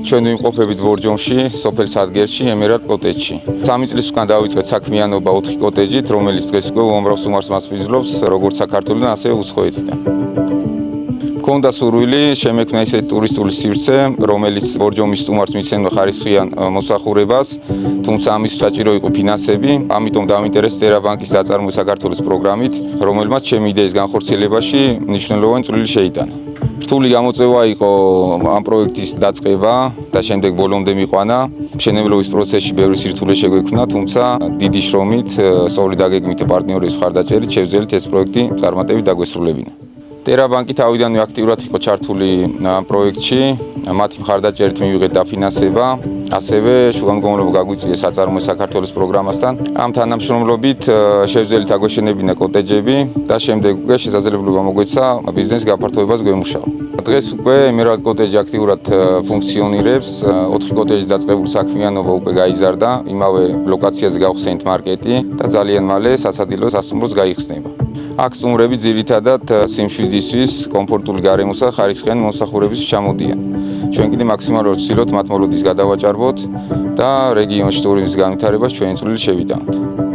ჩვენ ვიმყოფებით ბორჯომში, სოფელ სადგერში, ემერალდ კოტეჯში. 3 წლის უკან დავიწყეთ საქმიანობა 4 კოტეჯით, რომელიც დღეს უკვე უამრავ სტუმარს მასპინძლობს, როგორც საქართველოსთან, ასევე უცხოეთიდან. მქონდა სურვილი შემექმნა ისეთი ტურისტული სივრცე, რომელიც ბორჯომის სტუმარს მისცემდა ხარისხიან მოსახურებას, თუმცა ამის საჭირო იყო ფინანსები, ამიტომ დავინტერესდა ტერაბანკის დაწარმოების საქართველოს პროგრამით, რომელმაც ჩემი იდეის განხორციელებაში მნიშვნელოვანი წვლილი შეიტანა. რთული გამოწვევა იყო ამ პროექტის დაწყება და შემდეგ ბოლომდე მიყვანა. მშენებლობის პროცესში ბევრი სირთულე შეგვექმნა, თუმცა დიდი შრომით, სწორი დაგეგმვითი პარტნიორის მხარდაჭერით შევძელით ეს პროექტი წარმატებით დაგვესრულებინა. ტერაბანკი თავიდანვე აქტიურად იყო ჩართული ამ პროექტში, მათი მხარდაჭერით მივიღეთ დაფინანსება, ასევე შუამდგომლობა გაგვიწიეს საწარმოო საქართველოს პროგრამასთან. ამ თანამშრომლობით შევძელით აგვეშენებინა კოტეჯები და შემდეგ უკვე შესაძლებლობა მოგვეცა ბიზნეს გაფართოებას გვემუშავა. დღეს უკვე ემერალდ კოტეჯი აქტიურად ფუნქციონირებს, 4 კოტეჯის დაწყებული საქმიანობა უკვე გაიზარდა, იმავე ლოკაციაზე გავხსენით მარკეტი და ძალიან მალე სასადილო სასტუმროც გაიხსნება. აქ სტუმრები ძირითადად სიმშვიდისთვის, კომფორტული გარემოსა და ხარისხიანი მომსახურების ჩამოდიან. ჩვენ კიდე მაქსიმალურად ვცდილობთ მათ მოლოდის გადავაჭარბოთ და რეგიონში ტურიზმის განვითარებას ჩვენი წვლილი შევიტანოთ.